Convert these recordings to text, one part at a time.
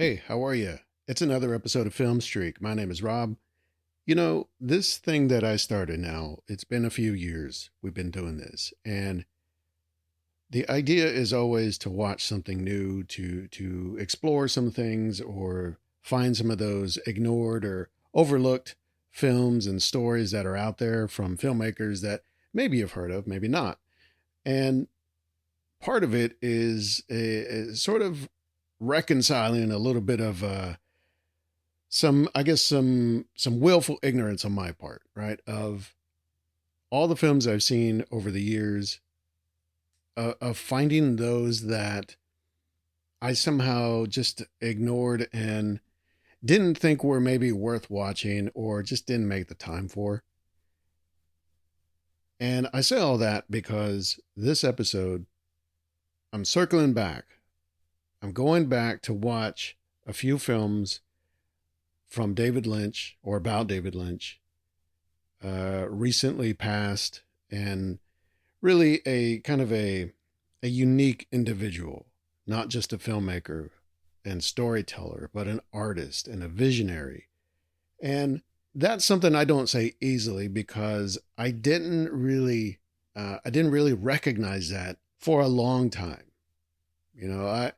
Hey, how are you? It's another episode of Film Streak. My name is Rob. This thing that I started now, it's been a few years we've been doing this. And the idea is always to watch something new, to explore some things or find some of those ignored or overlooked films and stories that are out there from filmmakers that maybe you've heard of, maybe not. And part of it is a sort of reconciling a little bit of some I guess some willful ignorance on my part, right? Of all the films I've seen over the years, of finding those that I somehow just ignored and didn't think were maybe worth watching or just didn't make the time for. And I say all that because this episode, I'm circling back. I'm going back to watch a few films from David Lynch or about David Lynch, recently passed, and really a kind of a unique individual, not just a filmmaker and storyteller, but an artist and a visionary. And that's something I don't say easily because I didn't really recognize that for a long time. You know,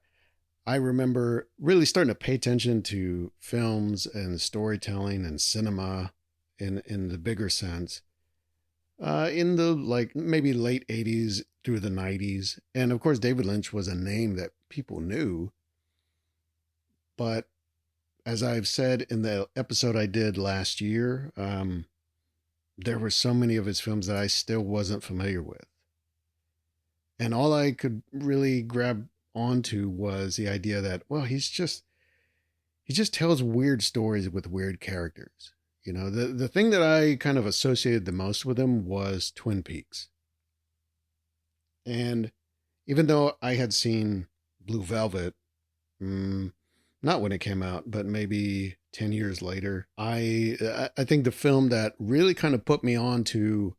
I remember really starting to pay attention to films and storytelling and cinema in the bigger sense, in the like maybe late 80s through the 90s. And of course, David Lynch was a name that people knew. But as I've said in the episode I did last year, there were so many of his films that I still wasn't familiar with. And all I could really grab onto was the idea that, well, he just tells weird stories with weird characters. The thing that I kind of associated the most with him was Twin Peaks. And even though I had seen Blue Velvet, not when it came out, but maybe 10 years later, I think the film that really kind of put me on to,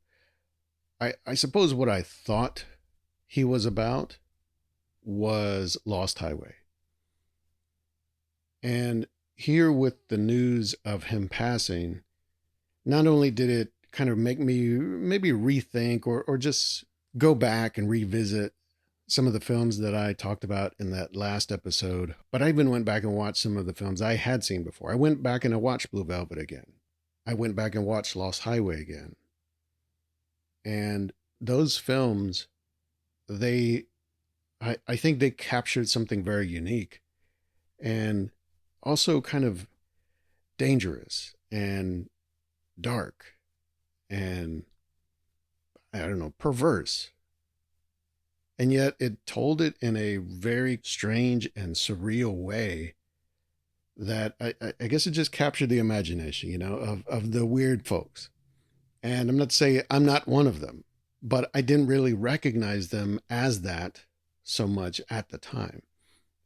I suppose, what I thought he was about was Lost Highway. And here, with the news of him passing, not only did it kind of make me maybe rethink or just go back and revisit some of the films that I talked about in that last episode, but I even went back and watched some of the films I had seen before. I went back and I watched Blue Velvet again. I went back and watched Lost Highway again. And those films, I think they captured something very unique and also kind of dangerous and dark and, I don't know, perverse. And yet it told it in a very strange and surreal way that I guess it just captured the imagination, of the weird folks. And I'm not saying I'm not one of them, but I didn't really recognize them as that so much at the time.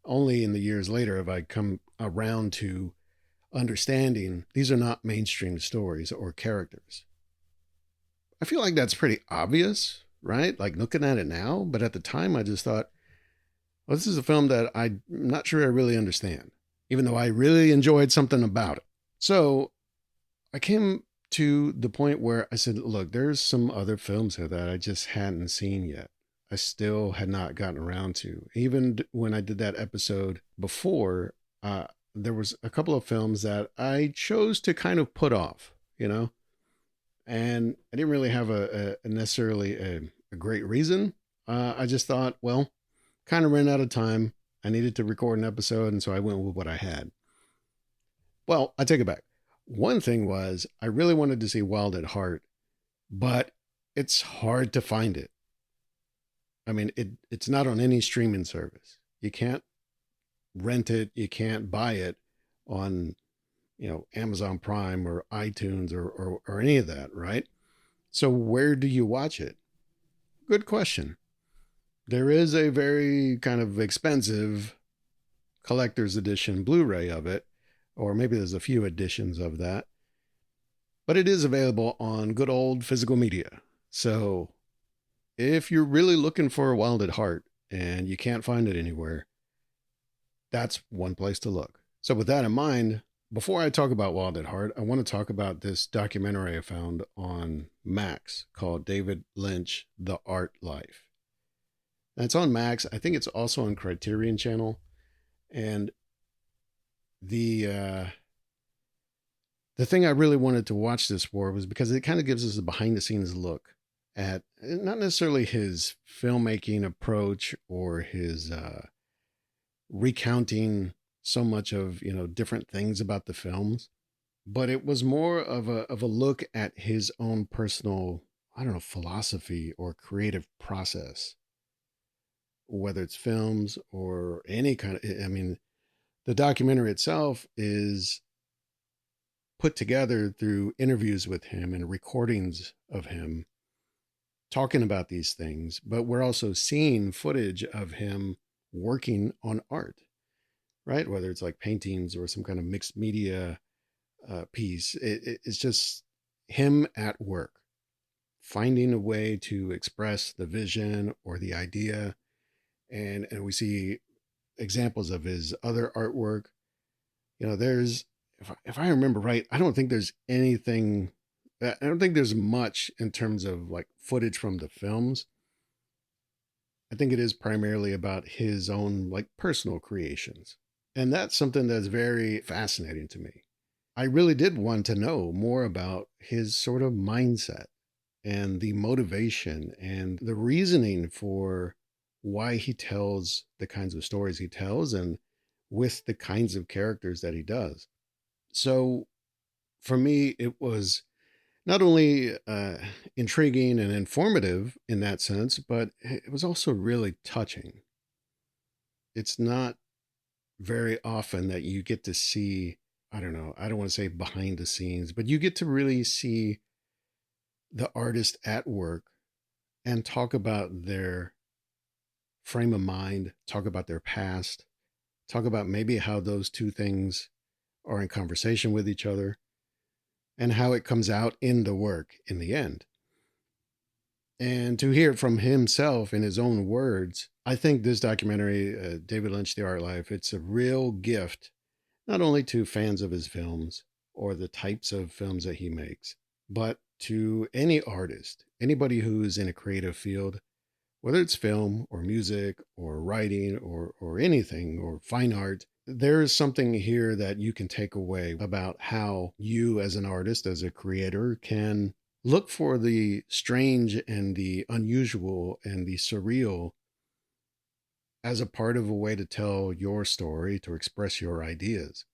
Only in the years later have I come around to understanding these are not mainstream stories or characters. I feel like that's pretty obvious, right? Like looking at it now, but at the time I just thought, well, this is a film that I'm not sure I really understand, even though I really enjoyed something about it. So I came to the point where I said, look, there's some other films here that I just hadn't seen yet. I still had not gotten around to. Even when I did that episode before, there was a couple of films that I chose to kind of put off, and I didn't really have a necessarily a great reason. I just thought, well, kind of ran out of time. I needed to record an episode, and so I went with what I had. Well, I take it back. One thing was I really wanted to see Wild at Heart, but it's hard to find it. I mean, it's not on any streaming service. You can't rent it. You can't buy it on, Amazon Prime or iTunes or any of that, right? So where do you watch it? Good question. There is a very kind of expensive collector's edition Blu-ray of it, or maybe there's a few editions of that, but it is available on good old physical media. So if you're really looking for Wild at Heart and you can't find it anywhere, that's one place to look. So, with that in mind, before I talk about Wild at Heart, I want to talk about this documentary I found on Max called David Lynch, The Art Life. And it's on Max. I think it's also on Criterion Channel. And the uh, the thing I really wanted to watch this for was because it kind of gives us a behind the scenes look at not necessarily his filmmaking approach or his recounting so much of different things about the films, but it was more of a look at his own personal, I don't know, philosophy or creative process, whether it's films or any kind of, I mean, the documentary itself is put together through interviews with him and recordings of him talking about these things, but we're also seeing footage of him working on art, right? Whether it's like paintings or some kind of mixed media piece, it's just him at work, finding a way to express the vision or the idea. And we see examples of his other artwork. There's, if I remember right, I don't think there's anything, I don't think there's much in terms of like footage from the films. I think it is primarily about his own like personal creations. And that's something that's very fascinating to me. I really did want to know more about his sort of mindset and the motivation and the reasoning for why he tells the kinds of stories he tells and with the kinds of characters that he does. So for me, it was not only intriguing and informative in that sense, but it was also really touching. It's not very often that you get to see, I don't know, I don't want to say behind the scenes, but you get to really see the artist at work and talk about their frame of mind, talk about their past, talk about maybe how those two things are in conversation with each other and how it comes out in the work in the end. And to hear it from himself in his own words, I think this documentary, David Lynch, The Art Life, it's a real gift, not only to fans of his films or the types of films that he makes, but to any artist, anybody who's in a creative field, whether it's film or music or writing or anything or fine art. There is something here that you can take away about how you, as an artist, as a creator, can look for the strange and the unusual and the surreal as a part of a way to tell your story, to express your ideas.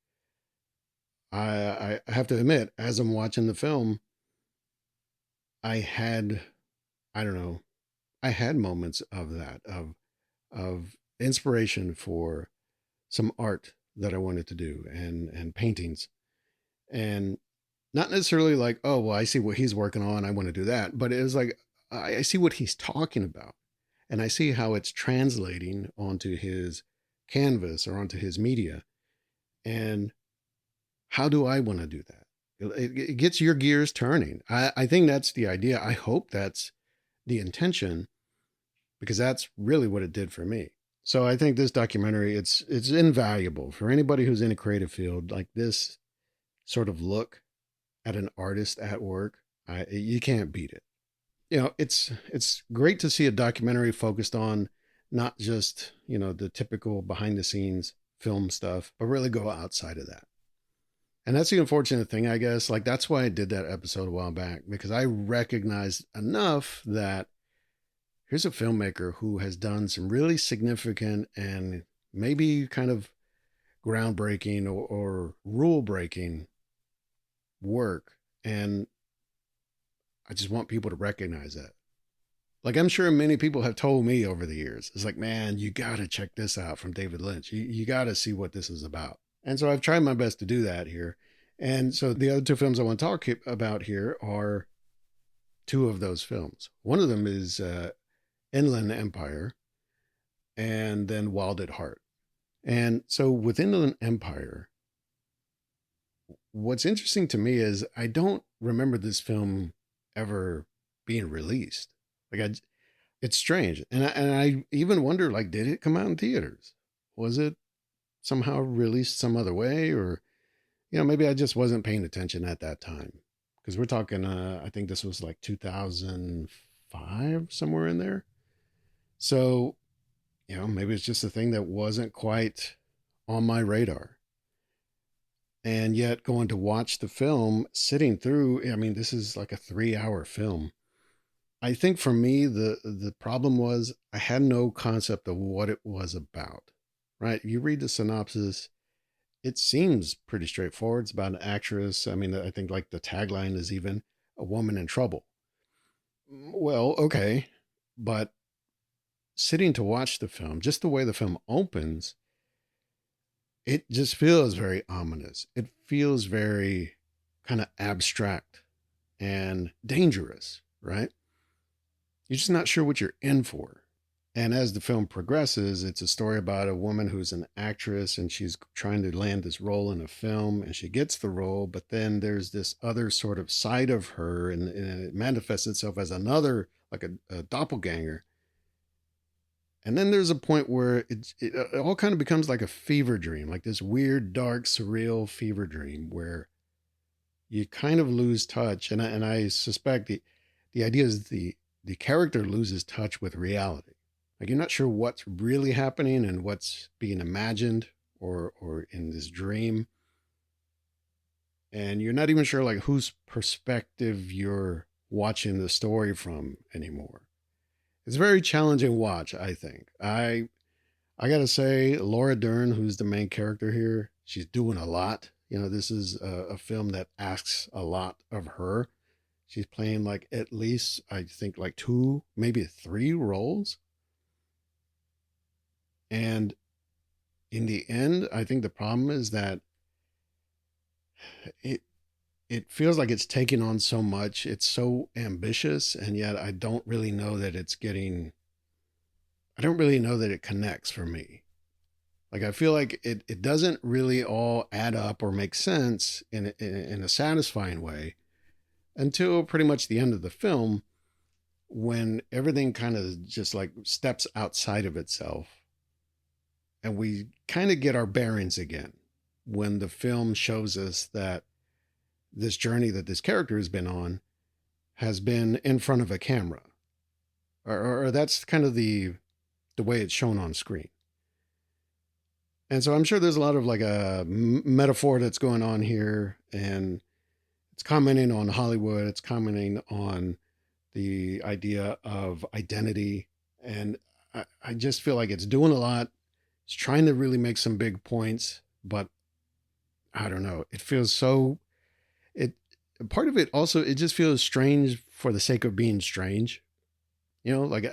I have to admit, as I'm watching the film, I had, I don't know, I had moments of that, of inspiration for some art that I wanted to do and paintings. And not necessarily like, oh, well, I see what he's working on, I want to do that. But it was like, I see what he's talking about. And I see how it's translating onto his canvas or onto his media. And how do I want to do that? It gets your gears turning. I think that's the idea. I hope that's the intention because that's really what it did for me. So I think this documentary, it's invaluable for anybody who's in a creative field like this sort of look at an artist at work. You can't beat it. It's great to see a documentary focused on not just the typical behind the scenes film stuff, but really go outside of that. And that's the unfortunate thing, I guess. Like that's why I did that episode a while back because I recognized enough that here's a filmmaker who has done some really significant and maybe kind of groundbreaking or rule breaking work. And I just want people to recognize that. Like I'm sure many people have told me over the years, it's like, man, you got to check this out from David Lynch. You got to see what this is about. And so I've tried my best to do that here. And so the other two films I want to talk about here are two of those films. One of them is Inland Empire and then Wild at Heart. And so with Inland Empire, what's interesting to me is I don't remember this film ever being released. Like it's strange, and I even wonder like, did it come out in theaters? Was it somehow released some other way, or maybe I just wasn't paying attention at that time. Because we're talking, I think this was like 2005, somewhere in there. So, maybe it's just a thing that wasn't quite on my radar. And yet, going to watch the film, sitting through, I mean, this is like a 3 hour film. I think for me, the problem was I had no concept of what it was about, right? You read the synopsis, it seems pretty straightforward. It's about an actress. I mean, I think like the tagline is even a woman in trouble. Well, okay. But sitting to watch the film, just the way the film opens, it just feels very ominous. It feels very kind of abstract and dangerous, right? You're just not sure what you're in for. And as the film progresses, it's a story about a woman who's an actress and she's trying to land this role in a film and she gets the role, but then there's this other sort of side of her and it manifests itself as another, like a doppelganger. And then there's a point where it all kind of becomes like a fever dream, like this weird, dark, surreal fever dream where you kind of lose touch. And I suspect the idea is the character loses touch with reality. Like you're not sure what's really happening and what's being imagined or in this dream. And you're not even sure like whose perspective you're watching the story from anymore. It's a very challenging watch, I think. I gotta say, Laura Dern, who's the main character here, she's doing a lot. This is a film that asks a lot of her. She's playing like at least, I think, like two, maybe three roles. And in the end, I think the problem is that it it feels like it's taking on so much. It's so ambitious, and yet I don't really know that it connects for me. Like I feel like it doesn't really all add up or make sense in a satisfying way until pretty much the end of the film when everything kind of just like steps outside of itself and we kind of get our bearings again when the film shows us that this journey that this character has been on has been in front of a camera, or that's kind of the way it's shown on screen. And so I'm sure there's a lot of like a metaphor that's going on here, and it's commenting on Hollywood. It's commenting on the idea of identity, and I just feel like it's doing a lot. It's trying to really make some big points, but I don't know. It feels so. It Part of it also it just feels strange for the sake of being strange. Like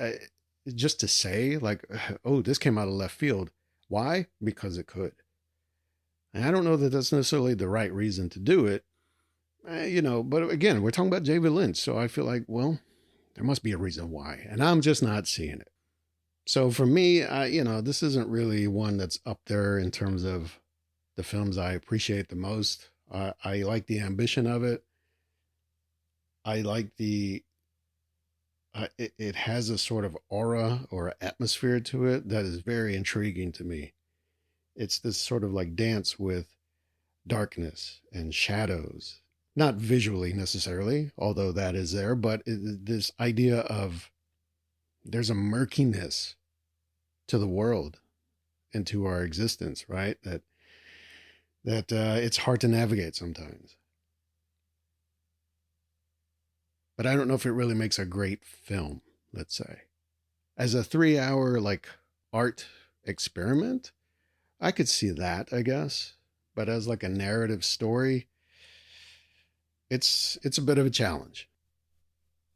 just to say like, oh, this came out of left field. Why? Because it could. And I don't know that that's necessarily the right reason to do it. But again, we're talking about David Lynch, so I feel like, well, there must be a reason why, and I'm just not seeing it. So for me, this isn't really one that's up there in terms of the films I appreciate the most. I like the ambition of it. I like it has a sort of aura or atmosphere to it that is very intriguing to me. It's this sort of like dance with darkness and shadows, not visually necessarily, although that is there, but this idea of there's a murkiness to the world and to our existence, right? That it's hard to navigate sometimes. But I don't know if it really makes a great film, let's say. As a 3 hour like art experiment, I could see that, I guess. But as like a narrative story, it's a bit of a challenge.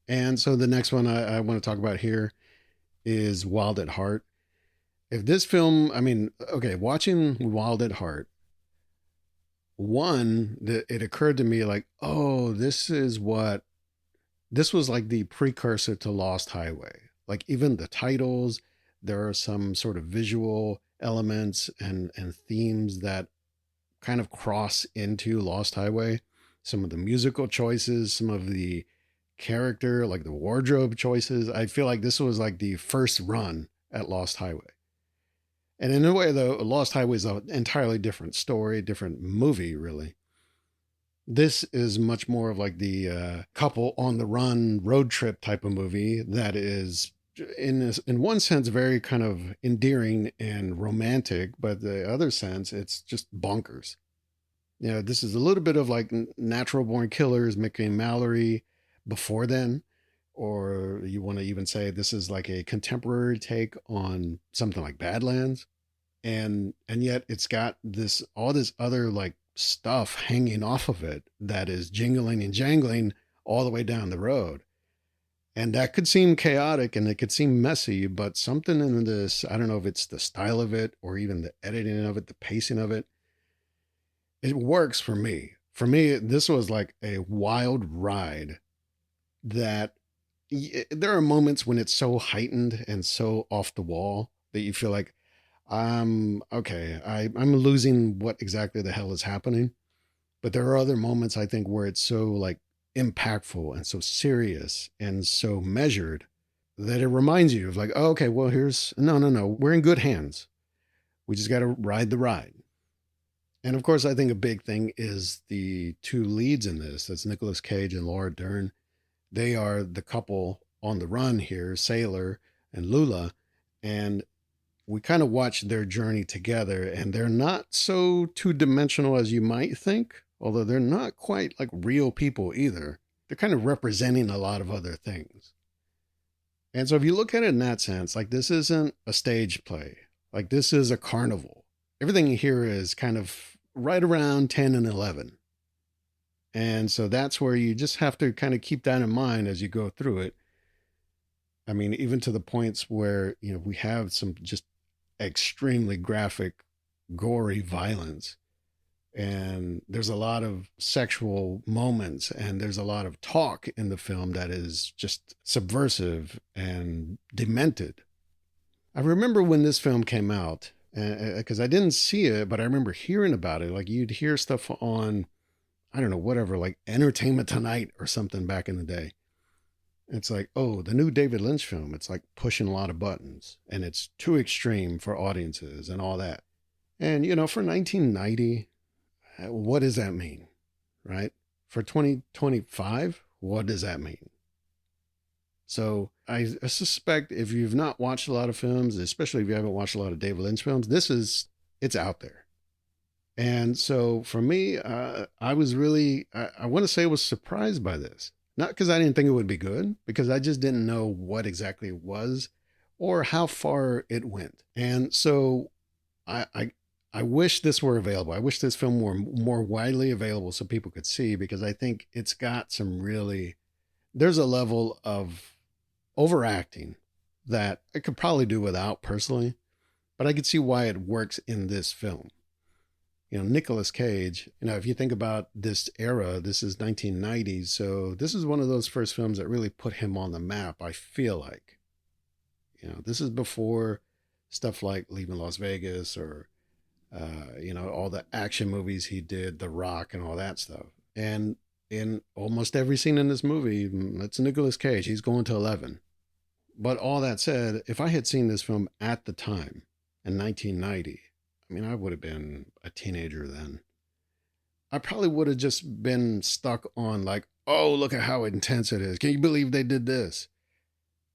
And so the next one I want to talk about here is Wild at Heart. If this film, I mean, okay, watching Wild at Heart, it occurred to me like, oh, this was like the precursor to Lost Highway. Like even the titles, there are some sort of visual elements and themes that kind of cross into Lost Highway. Some of the musical choices, some of the character, like the wardrobe choices. I feel like this was like the first run at Lost Highway. And in a way, though, Lost Highway is an entirely different story, different movie, really. This is much more of like the couple on the run road trip type of movie that is, in one sense, very kind of endearing and romantic, but the other sense, it's just bonkers. This is a little bit of like Natural Born Killers, Mickey and Mallory before then, or you want to even say this is like a contemporary take on something like Badlands, and yet it's got this all this other like stuff hanging off of it that is jingling and jangling all the way down the road. And that could seem chaotic and it could seem messy, but something in this, I don't know if it's the style of it or even the editing of it, the pacing of it, it works for me. For me, this was like a wild ride that there are moments when it's so heightened and so off the wall that you feel like, okay, I'm losing what exactly the hell is happening. But there are other moments I think where it's so like impactful and so serious and so measured that it reminds you of like, oh, okay, well, no, we're in good hands. We just got to ride the ride. And of course, I think a big thing is the two leads in this. That's Nicolas Cage and Laura Dern. They are the couple on the run here, Sailor and Lula. And we kind of watch their journey together, and they're not so two dimensional as you might think, although they're not quite like real people either. They're kind of representing a lot of other things. And so if you look at it in that sense, like this isn't a stage play, like this is a carnival. Everything here is kind of right around 10 and 11. And so that's where you just have to kind of keep that in mind as you go through it. I mean, even to the points where, we have some just extremely graphic, gory violence. And there's a lot of sexual moments and there's a lot of talk in the film that is just subversive and demented. I remember when this film came out, because I didn't see it, but I remember hearing about it. Like you'd hear stuff on, I don't know, whatever, like Entertainment Tonight or something back in the day. It's like, oh, the new David Lynch film. It's like pushing a lot of buttons and it's too extreme for audiences and all that. And, for 1990, what does that mean? Right? For 2025, what does that mean? So I suspect if you've not watched a lot of films, especially if you haven't watched a lot of David Lynch films, it's out there. And so for me, I was really, I want to say I was surprised by this. Not because I didn't think it would be good, because I just didn't know what exactly it was or how far it went. And so I wish this were available. I wish this film were more widely available so people could see, because I think it's got there's a level of overacting that I could probably do without personally, but I could see why it works in this film. Nicolas Cage, if you think about this era, this is 1990s. So this is one of those first films that really put him on the map, I feel like. This is before stuff like Leaving Las Vegas or, all the action movies he did, The Rock and all that stuff. And in almost every scene in this movie, it's Nicolas Cage. He's going to 11. But all that said, if I had seen this film at the time in 1990, I mean, I would have been a teenager then. I probably would have just been stuck on like, oh, look at how intense it is. Can you believe they did this?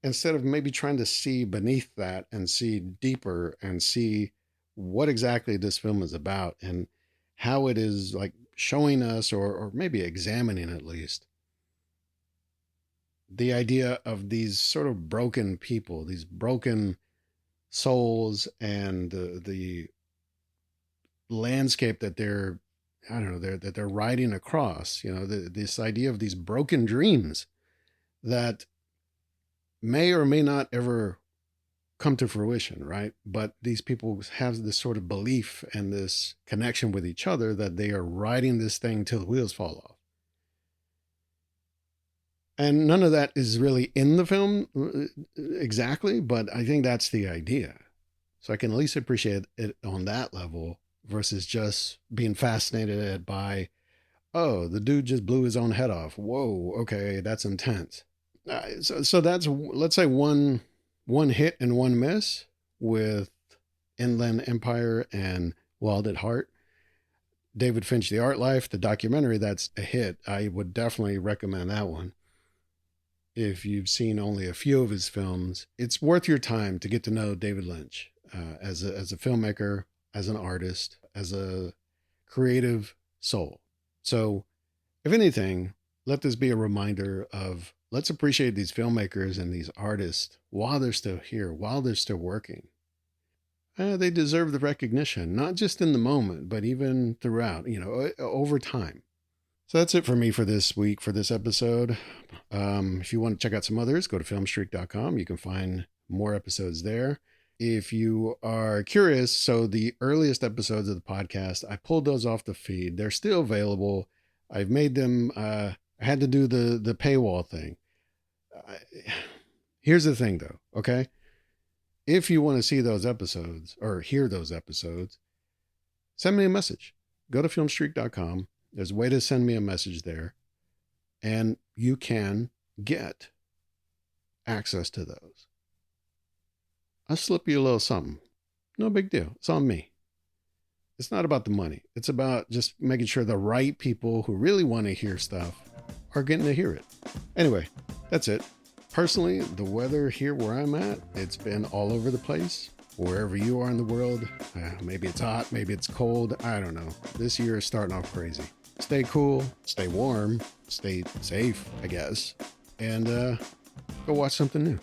Instead of maybe trying to see beneath that and see deeper and see what exactly this film is about and how it is like showing us or maybe examining at least the idea of these sort of broken people, these broken souls and the landscape that they're I don't know they're riding across. This idea of these broken dreams that may or may not ever come to fruition, right? But these people have this sort of belief and this connection with each other that they are riding this thing till the wheels fall off. And none of that is really in the film exactly, but I think that's the idea. So I can at least appreciate it on that level versus just being fascinated by, oh, the dude just blew his own head off. Whoa, okay, that's intense. So that's, let's say, one hit and one miss with Inland Empire and Wild at Heart. David Finch, The Art Life, the documentary, that's a hit. I would definitely recommend that one. If you've seen only a few of his films, it's worth your time to get to know David Lynch as a filmmaker, as an artist, as a creative soul. So, if anything, let this be a reminder of let's appreciate these filmmakers and these artists while they're still here, while they're still working. They deserve the recognition, not just in the moment, but even throughout, over time. So that's it for me for this week, for this episode. If you want to check out some others, go to filmstreak.com. You can find more episodes there. If you are curious, so the earliest episodes of the podcast, I pulled those off the feed. They're still available. I've made them, I had to do the paywall thing. Here's the thing though, okay? If you want to see those episodes or hear those episodes, send me a message. Go to filmstreak.com. There's a way to send me a message there, and you can get access to those. I'll slip you a little something. No big deal. It's on me. It's not about the money. It's about just making sure the right people who really want to hear stuff are getting to hear it. Anyway, that's it. Personally, the weather here where I'm at, it's been all over the place. Wherever you are in the world, maybe it's hot, maybe it's cold. I don't know. This year is starting off crazy. Stay cool, stay warm, stay safe, I guess, and go watch something new.